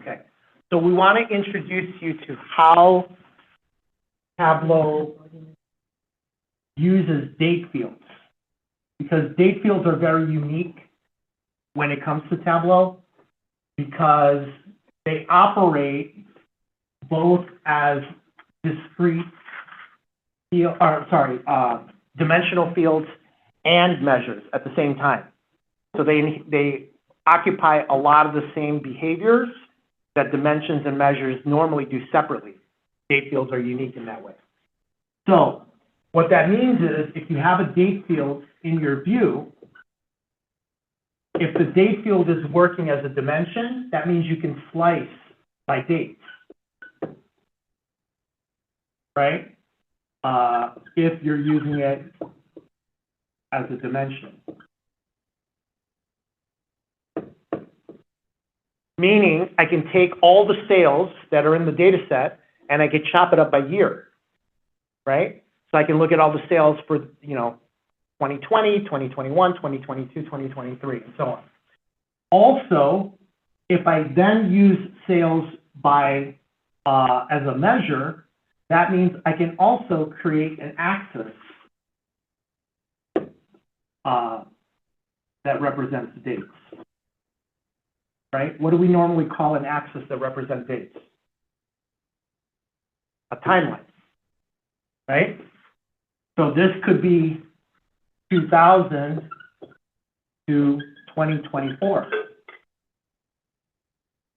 Okay, so we want to introduce you to how Tableau uses date fields, because date fields are very unique when it comes to Tableau, because they operate both as discrete field, dimensional fields and measures at the same time. So they occupy a lot of the same behaviors that dimensions and measures normally do separately. Date fields are unique in that way. So what that means is if you have a date field in your view, if the date field is working as a dimension, that means you can slice by date, right? If you're using it as a dimension. Meaning I can take all the sales that are in the data set and I can chop it up by year, right? So I can look at all the sales for, 2020, 2021, 2022, 2023, and so on. Also, if I then use sales by as a measure, that means I can also create an axis that represents dates. Right? What do we normally call an axis that represents dates? A timeline, right? So this could be 2000 to 2024,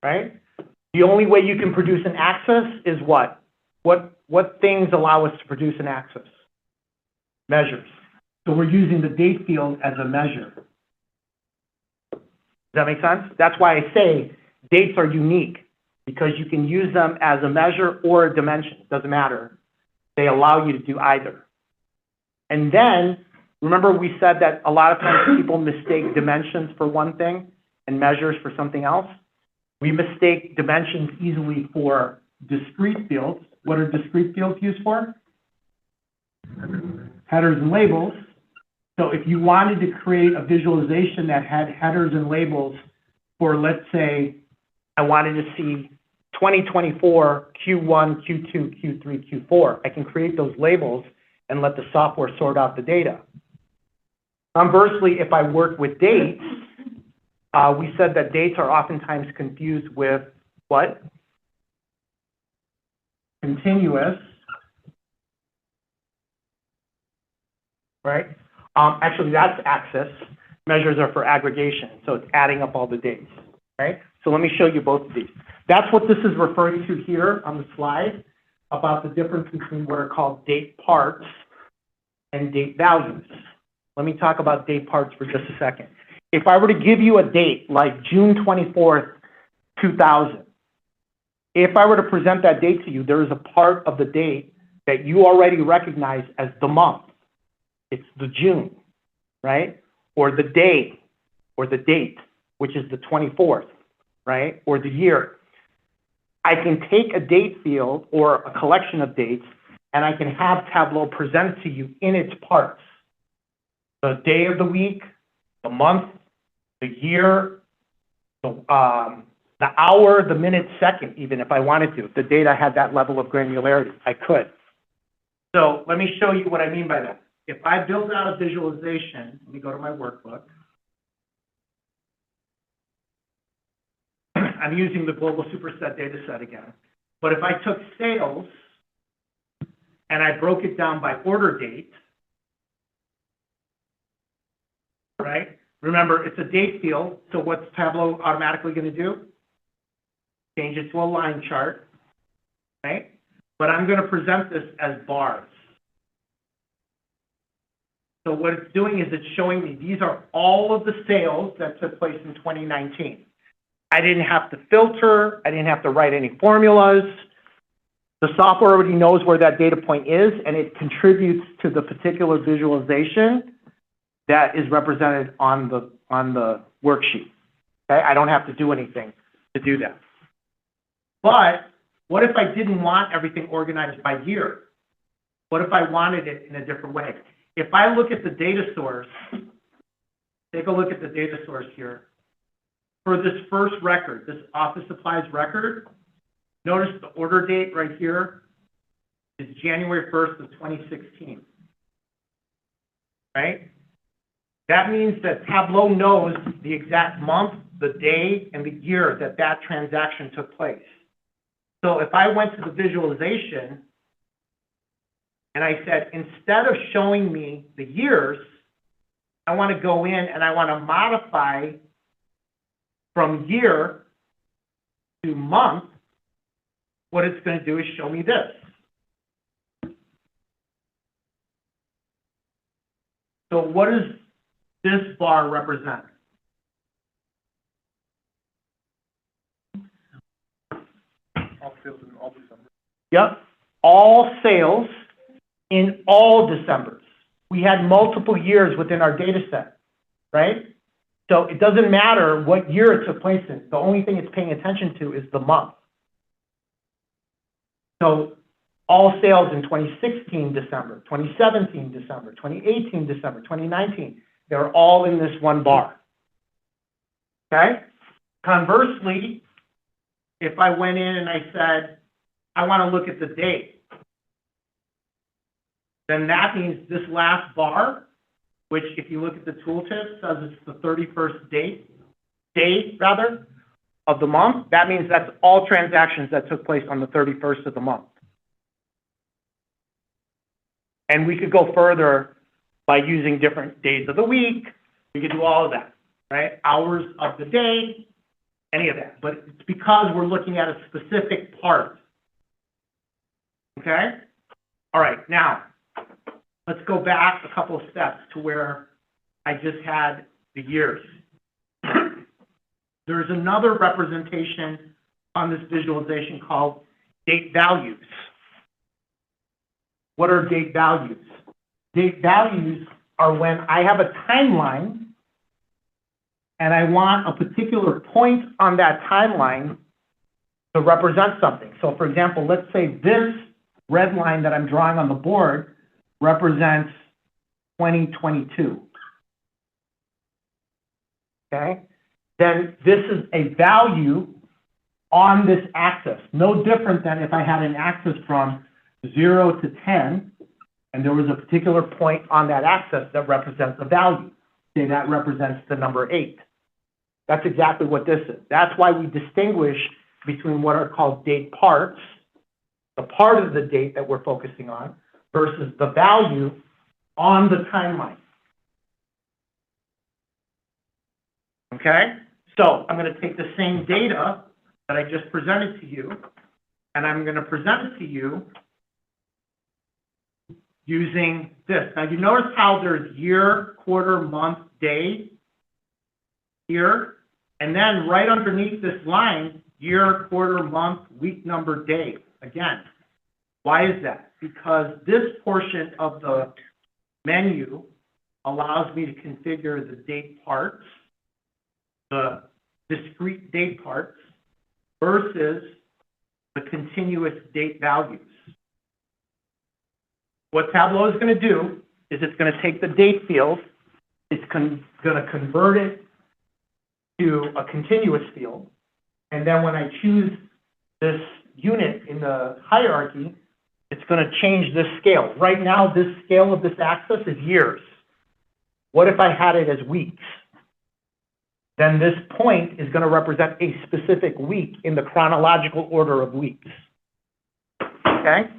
right? The only way you can produce an axis is what? What things allow us to produce an axis? Measures. So we're using the date field as a measure. Does that make sense? That's why I say dates are unique, because you can use them as a measure or a dimension. It doesn't matter. They allow you to do either. And then, remember we said that a lot of times people mistake dimensions for one thing and measures for something else? We mistake dimensions easily for discrete fields. What are discrete fields used for? Headers and labels. So if you wanted to create a visualization that had headers and labels for, let's say, I wanted to see 2024, Q1, Q2, Q3, Q4, I can create those labels and let the software sort out the data. Conversely, if I work with dates, we said that dates are oftentimes confused with what? Continuous, right? Actually, that's axis. Measures are for aggregation, so it's adding up all the dates, right? So let me show you both of these. That's what this is referring to here on the slide about the difference between what are called date parts and date values. Let me talk about date parts for just a second. If I were to give you a date like June 24th, 2000, if I were to present that date to you, there is a part of the date that you already recognize as the month. It's the June, right? Or the day, or the date, which is the 24th, right? Or the year. I can take a date field or a collection of dates, and I can have Tableau present to you in its parts. The day of the week, the month, the year, the hour, the minute, second, even if I wanted to. If the data had that level of granularity, I could. So let me show you what I mean by that. If I build out a visualization, let me go to my workbook. I'm using the global superset data set again. But if I took sales and I broke it down by order date, right? Remember, it's a date field, so what's Tableau automatically going to do? Change it to a line chart, right? But I'm going to present this as bars. So what it's doing is it's showing me these are all of the sales that took place in 2019. I didn't have to filter. I didn't have to write any formulas. The software already knows where that data point is, and it contributes to the particular visualization that is represented on the worksheet. Okay, I don't have to do anything to do that. But what if I didn't want everything organized by year? What if I wanted it in a different way? If I look at the data source take a look at the data source here. For this first record, this office supplies record, notice the order date right here is January 1st of 2016, right? That means that Tableau knows the exact month, the day, and the year that that transaction took place. So if I went to the visualization and I said, instead of showing me the years, I want to go in and I want to modify from year to month, what it's going to do is show me this. So what does this bar represent? All sales in all December. Yep, all sales in all Decembers. We had multiple years within our data set, right? So it doesn't matter what year it took place in. The only thing it's paying attention to is the month. So all sales in 2016 December, 2017 December, 2018 December, 2019, they're all in this one bar. Okay? Conversely, if I went in and I said, I want to look at the date, then that means this last bar, which if you look at the tooltip, says it's the 31st day of the month. That means that's all transactions that took place on the 31st of the month. And we could go further by using different days of the week. We could do all of that, right? Hours of the day, any of that. But it's because we're looking at a specific part. Okay? All right, now, let's go back a couple of steps to where I just had the years. There's another representation on this visualization called date values. What are date values? Date values are when I have a timeline and I want a particular point on that timeline to represent something. So for example, let's say this red line that I'm drawing on the board represents 2022. Okay? Then this is a value on this axis. No different than if I had an axis from 0 to 10, and there was a particular point on that axis that represents a value. Say that represents the number 8. That's exactly what this is. That's why we distinguish between what are called date parts, the part of the date that we're focusing on, versus the value on the timeline. Okay? So I'm going to take the same data that I just presented to you, and I'm going to present it to you using this. Now, you notice how there's year, quarter, month, day here, and then right underneath this line, year, quarter, month, week number, day. Again, why is that? Because this portion of the menu allows me to configure the date parts, the discrete date parts, versus the continuous date values. What Tableau is going to do is it's going to take the date field, it's going to convert it to a continuous field, and then when I choose this unit in the hierarchy, it's going to change this scale. Right now, this scale of this axis is years. What if I had it as weeks? Then this point is going to represent a specific week in the chronological order of weeks. Okay?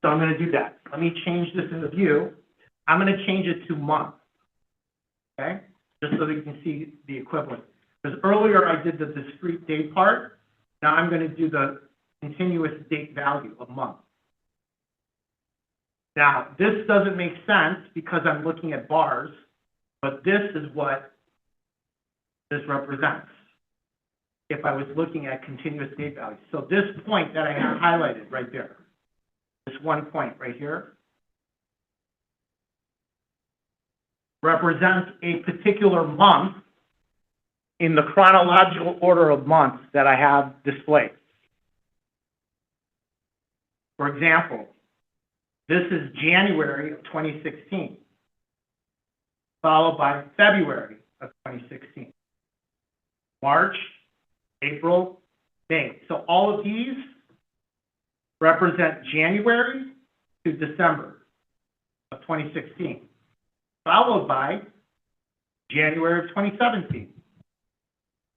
So I'm going to do that. Let me change this in the view. I'm going to change it to month. Okay? Just so that you can see the equivalent. Because earlier I did the discrete date part. Now I'm going to do the continuous date value of month. Now, this doesn't make sense because I'm looking at bars, but this is what this represents if I was looking at continuous date values. So this point that I have highlighted right there, this one point right here, represents a particular month in the chronological order of months that I have displayed. For example, this is January of 2016, followed by February of 2016. March, April, May. So all of these represent January to December of 2016, followed by January of 2017,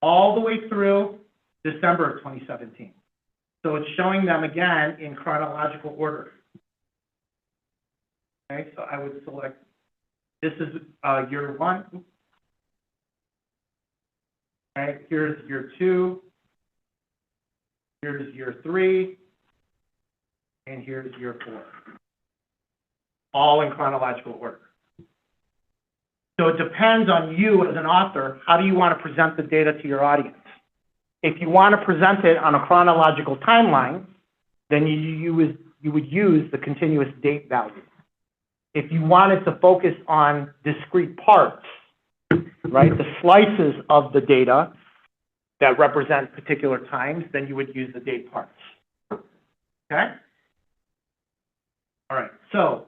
all the way through December of 2017. So it's showing them again in chronological order. Okay, so I would select, this is year one. Okay, here's year two, here's year three, and here's year four. All in chronological order. So it depends on you as an author, how do you want to present the data to your audience? If you want to present it on a chronological timeline, then you would use the continuous date value. If you wanted to focus on discrete parts, right, the slices of the data that represent particular times, then you would use the date parts. Okay? All right, so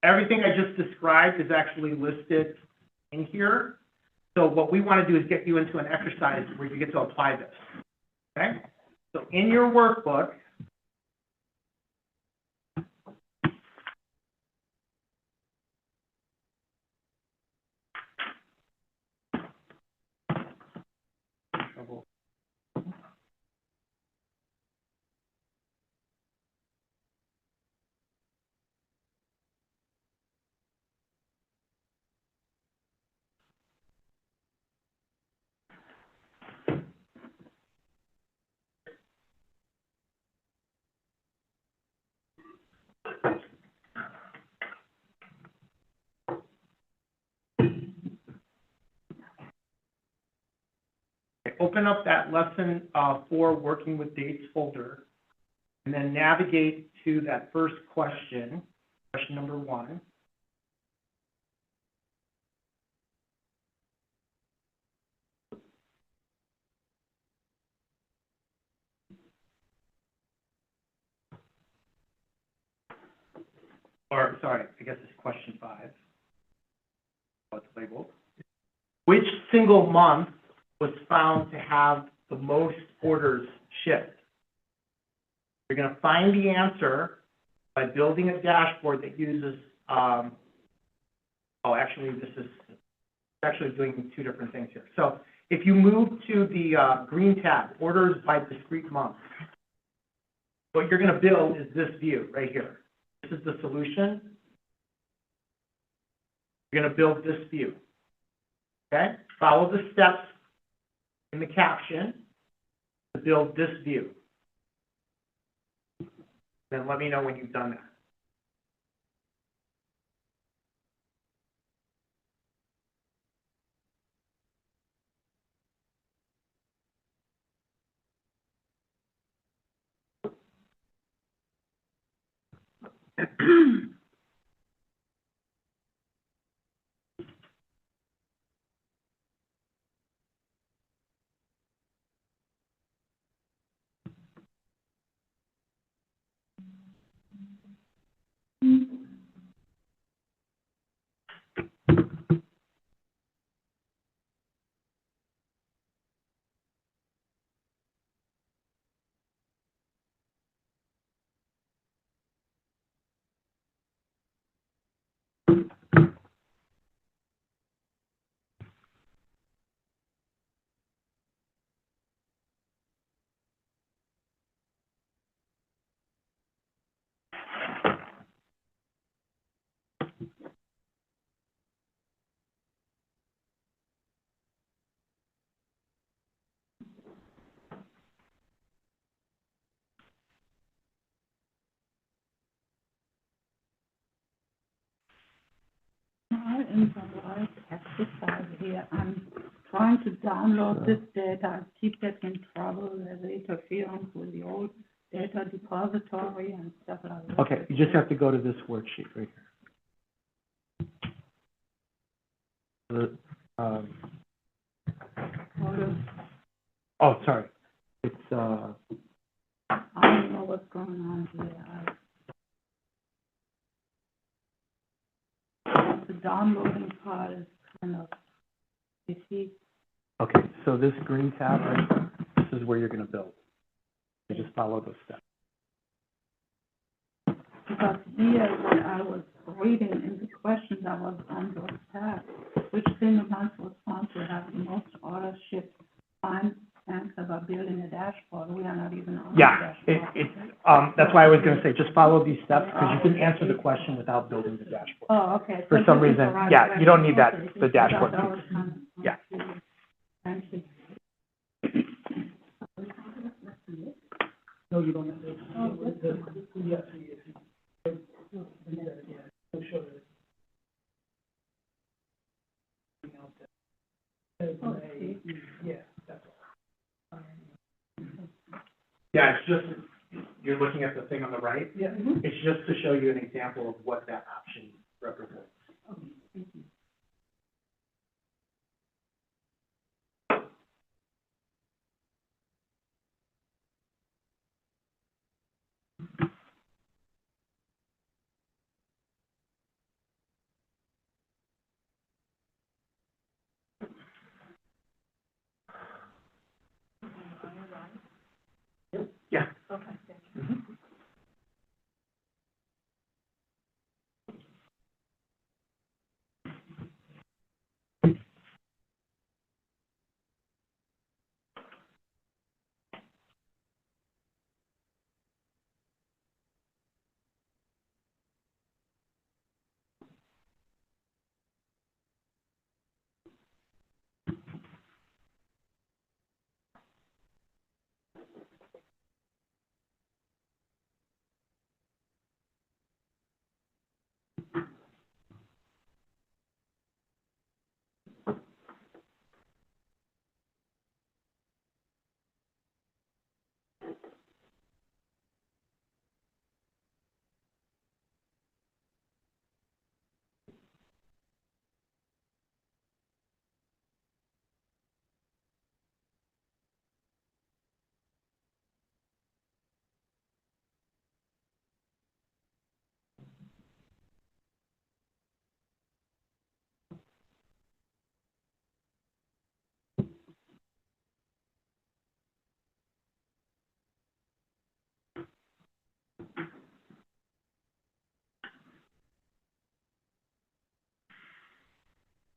everything I just described is actually listed in here. So what we want to do is get you into an exercise where you get to apply this. Okay? So in your workbook, open up that lesson 4 working with dates folder, and then navigate to that first question, question number 1. Or, sorry, I guess it's question 5. What's labeled? Which single month was found to have the most orders shipped? You're going to find the answer by building a dashboard that uses, actually, this is actually doing 2 different things here. So if you move to the green tab, orders by discrete month, what you're going to build is this view right here. This is the solution. You're going to build this view. Okay? Follow the steps in the caption to build this view. Then let me know when you've done that. In the right exercise here, I'm trying to download this data. I keep getting in trouble. There's interference with the old data depository and stuff like that. Okay, you just have to go to this worksheet right here. Oh, sorry. It's I don't know what's going on here. The downloading part is kind of You see, Okay, so this green tab, right, this is where you're gonna build. You just follow those steps. because here what I was reading in the question that was on those tabs, which single month response will have the most orders shipped, find answer about building a dashboard. We are not even on the Yeah, dashboard. that's why I was gonna say, just follow these steps, because you can answer the question without building the dashboard. Oh, okay. For So some this is the reason, right yeah, you don't need that, direction. the Okay, dashboard because I was piece. kind of Yeah. confused. Thank you. No, you don't have to. Oh, that's the one. Yes, yes. Oh, see. Yeah, that's all. Yeah, it's just, you're looking at the thing on the right, Yeah. it's just to show you an example of what that option represents. Okay, thank you. Yeah. Okay, thank you.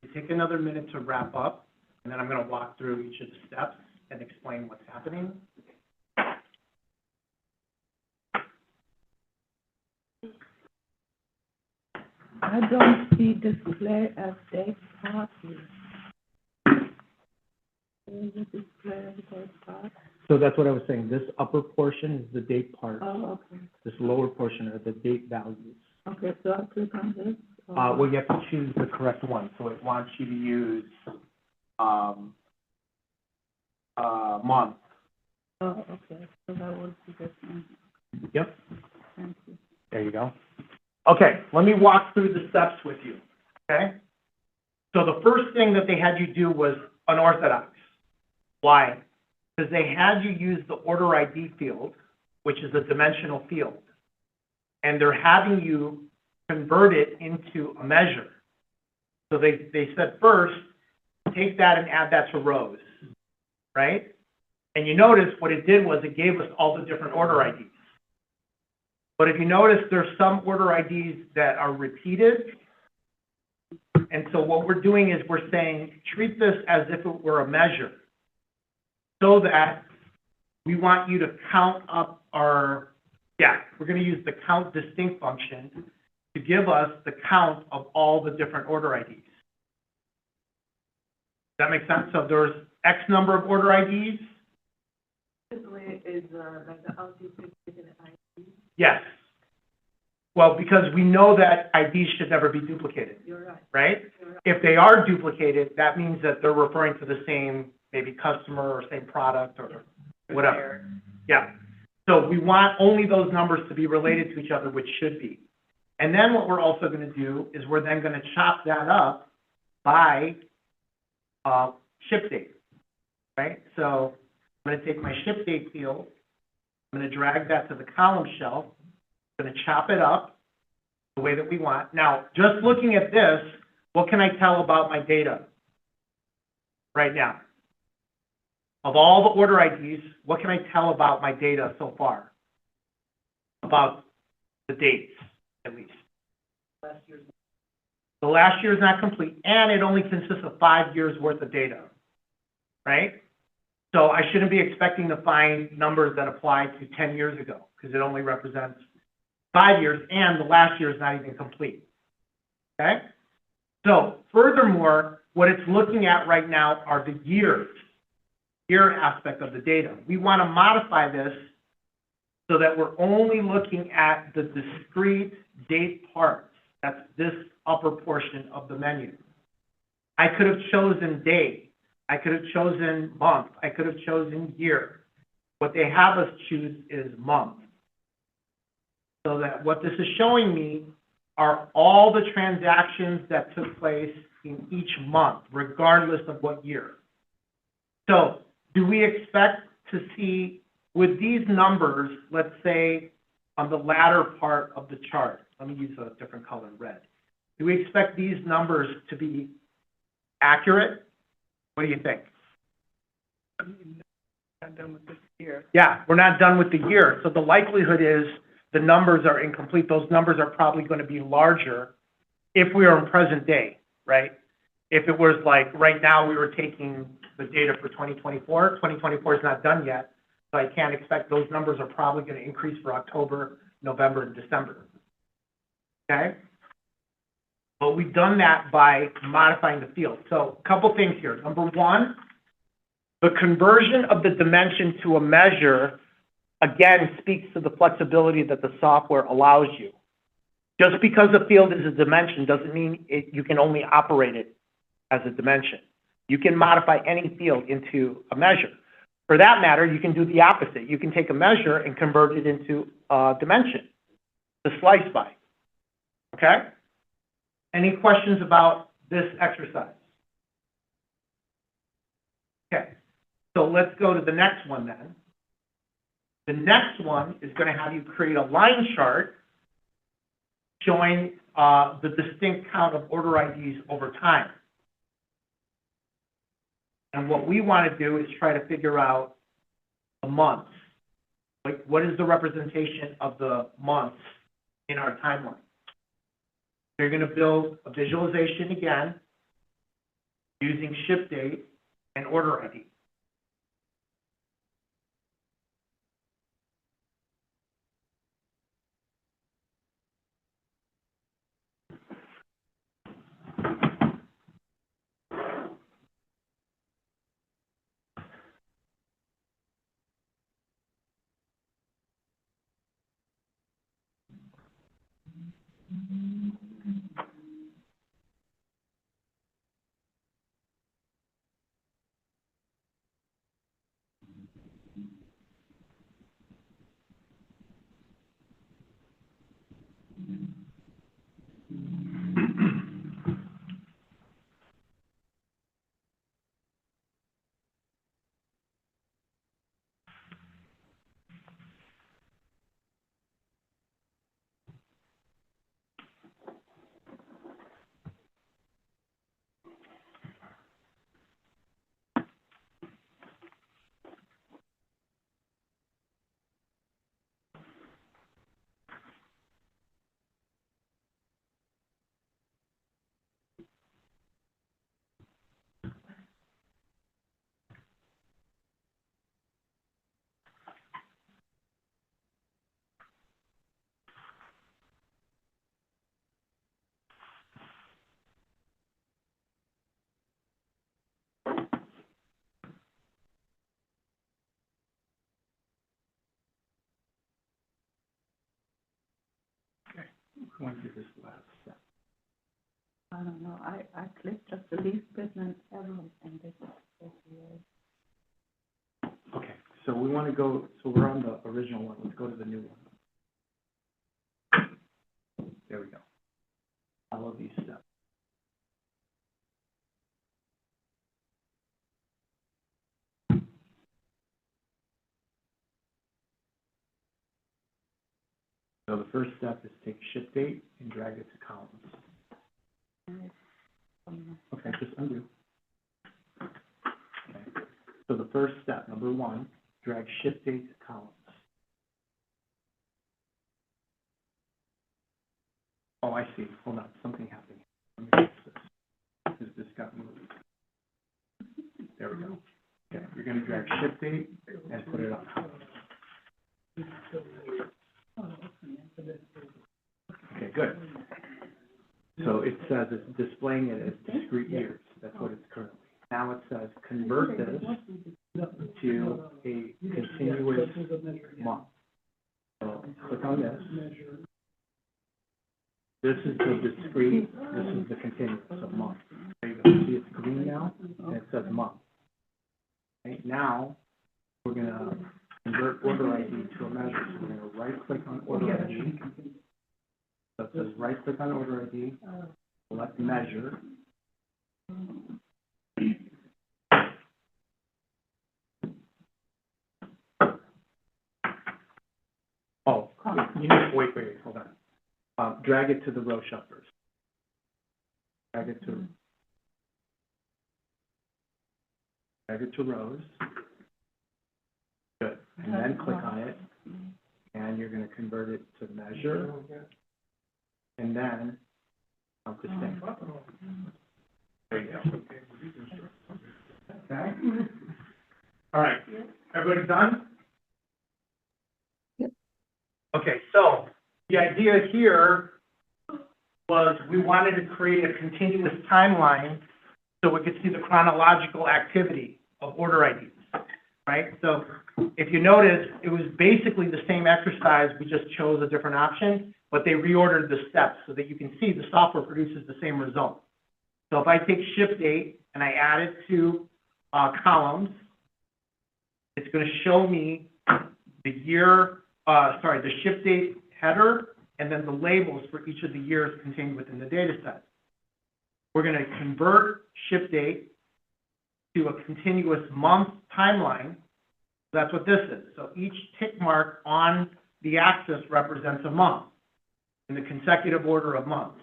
You take another minute to wrap up, and then I'm gonna walk through each of the steps and explain what's happening. I don't see display as date part here. Is it display as date part? So that's what I was saying, this upper portion is the date part, Oh, okay. this lower portion are the date values. Okay, so I click on this? or- Well, you have to choose the correct one, so it wants you to use, month. Oh, okay, so that would be this one. Yep. Thank you. There you go. Okay, let me walk through the steps with you, okay? So the first thing that they had you do was unorthodox. Why? Because they had you use the order ID field, which is a dimensional field. And they're having you convert it into a measure. So they said first, take that and add that to rows, right? And you notice what it did was it gave us all the different order IDs. But if you notice, there's some order IDs that are repeated. And so what we're doing is we're saying, treat this as if it were a measure, so that we want you to count up our, we're going to use the count distinct function to give us the count of all the different order IDs. Does that make sense? So there's X number of order IDs. Typically, is like the LT ID? Yes. Well, because we know that IDs should never be duplicated, You're right. right? You're right. If they are duplicated, that means that they're referring to the same, maybe customer or same product or whatever. Yeah. So we want only those numbers to be related to each other, which should be. And then what we're also going to do is we're then going to chop that up by ship date, right? So I'm going to take my ship date field, I'm going to drag that to the column shelf, I'm going to chop it up the way that we want. Now, just looking at this, what can I tell about my data? right now? Of all the order IDs, what can I tell about my data so far? About the dates, at least. Last year's. The last year is not complete, and it only consists of 5 years worth of data, right? So I shouldn't be expecting to find numbers that apply to 10 years ago, because it only represents 5 years, and the last year is not even complete, okay? So furthermore, what it's looking at right now are the year aspect of the data. We want to modify this so that we're only looking at the discrete date parts. That's this upper portion of the menu. I could have chosen day. I could have chosen month. I could have chosen year. What they have us choose is month. So that what this is showing me are all the transactions that took place in each month, regardless of what year. So do we expect to see, with these numbers, let's say on the latter part of the chart, let me use a different color, red. Do we expect these numbers to be accurate? What do you think? Not done with this year. Yeah, we're not done with the year. So the likelihood is the numbers are incomplete. Those numbers are probably going to be larger if we are in present day, right? If it was like right now we were taking the data for 2024, 2024 is not done yet, so I can't expect those numbers are probably going to increase for October, November, and December. Okay? But we've done that by modifying the field. So a couple things here. Number one, the conversion of the dimension to a measure, again, speaks to the flexibility that the software allows you. Just because a field is a dimension doesn't mean you can only operate it as a dimension. You can modify any field into a measure. For that matter, you can do the opposite. You can take a measure and convert it into a dimension to slice by. Okay? Any questions about this exercise? Okay, so let's go to the next one then. The next one is going to have you create a line chart showing the distinct count of order IDs over time. And what we want to do is try to figure out the months. Like, what is the representation of the months in our timeline? You're going to build a visualization again using ship date and order ID. Who wants to do this last step? I don't know, I clicked just the least business ever, and this is weird. Okay, so we want to go, so we're on the original one. Let's go to the new one. There we go. Follow these steps. So the first step is take ship date and drag it to columns. And it's, Okay, just undo. So the first step, number one, drag shift date to columns. Oh, I see. Hold on, something happened. Let me fix this. Because this got moved. There we go. Okay, you're going to drag shift date and put it on columns. Okay, good. So it says it's displaying it as discrete years. That's what it's currently. Now it says convert this to a continuous month. So click on this. This is the discrete, this is the continuous of month. There you go. See it's green now, and it says month. Okay, now we're going to convert order ID to a measure. So we're going to right-click on order ID. So it says right-click on order ID, select measure. Oh, you need to wait, hold on. Drag it to the row shufflers. Drag it to rows. Good. And then click on it, and you're going to convert it to measure, and then count distinct. There you go. Okay. All right. Everybody done? Yep. Okay, so the idea here was we wanted to create a continuous timeline so we could see the chronological activity of order IDs, right? So if you notice, it was basically the same exercise, we just chose a different option, but they reordered the steps so that you can see the software produces the same result. So if I take shift date and I add it to columns, it's going to show me the year, the shift date header, and then the labels for each of the years contained within the data set. We're going to convert shift date to a continuous month timeline. That's what this is. So each tick mark on the axis represents a month in the consecutive order of months.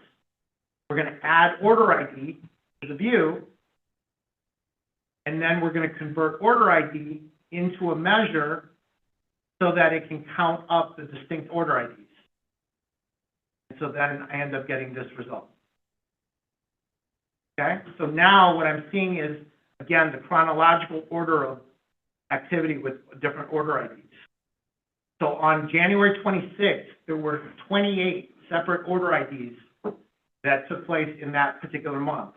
We're going to add order ID to the view, and then we're going to convert order ID into a measure so that it can count up the distinct order IDs. And so then I end up getting this result. Okay, so now what I'm seeing is, again, the chronological order of activity with different order IDs. So on January 26th, there were 28 separate order IDs that took place in that particular month.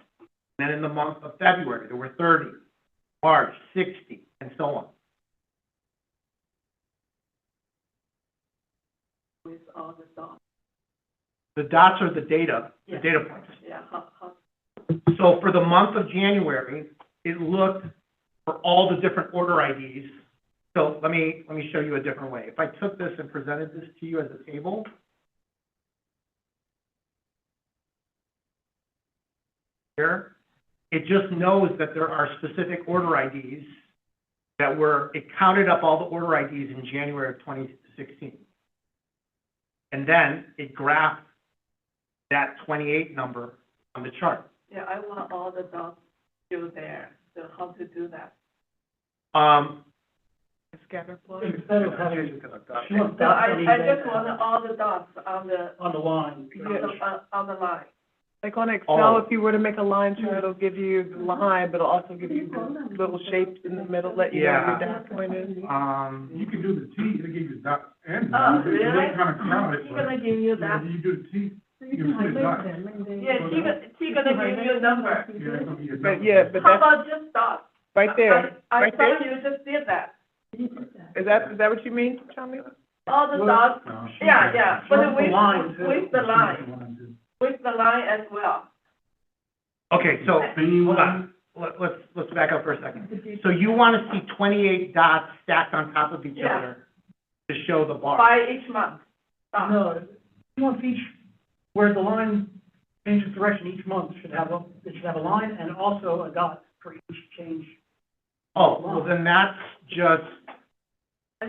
And then in the month of February, there were 30, March, 60, and so on. With all the dots. The dots are the data, Yeah. the data points. Yeah, how, So for the month of January, it looked for all the different order IDs. So let me show you a different way. If I took this and presented this to you as a table, here, it just knows that there are specific order IDs that were, it counted up all the order IDs in January of 2016. And then it graphed that 28 number on the chart. yeah, I want all the dots still there, so how to do that? Scatter plot. Instead of having, she wants So dots I on each just end. want all the dots on the line. on the line. Like on Excel, Oh. if you were to make a line chart, it'll give you the line, but it'll also give you the little shapes in the middle, let you know where your dot point is. You can do the T, they give you dot and Oh, dot. really? They kind of crowd it, She's but gonna give you that. you do the T, you put the dot. Yeah, she gonna give you a number. Yeah, it's gonna be a But dot. yeah, but How that's about just dots? right there, I right thought there. you just did that. Is that what you mean, Charlie? All the dots, No, she- yeah, but Shrunk the line, too. with the line, with the line as well. Okay, so hold on. Let's back up for a second. So you want to see 28 dots stacked on top of each Yeah. other to show the bar. By each month. Dots. No, she wants each, where the line changes direction each month should have a line and also a dot for each change. Oh, well then that's just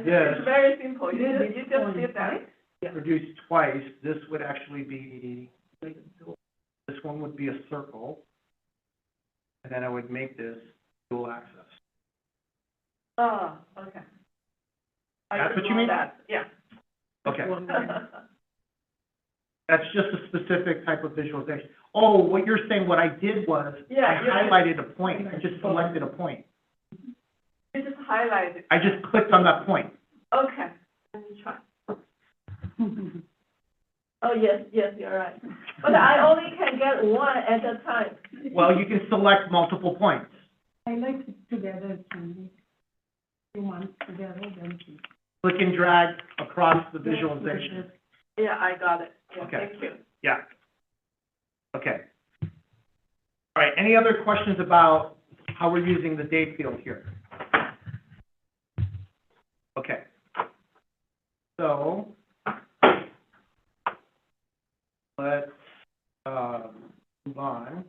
Yes. It's very simple. You just did that. produced twice. This would actually be, this one would be a circle. And then I would make this dual axis. Oh, okay. I That's just what you want mean? that, yeah. Okay. One way. That's just a specific type of visualization. Oh, what you're saying, what I did was, Yeah, I yeah. highlighted a point, I just selected a point. You just highlight it. I just clicked on that point. Okay, let me try. Oh, yes, you're right. But I only can get one at a time. Well, you can select multiple points. I like it together, Sandy. You want together, then. Click and drag across the visualization. Yeah, I got it. Yeah, Okay. thank you. Yeah. Okay. All right, any other questions about how we're using the date field here? Okay. So, let's, move on.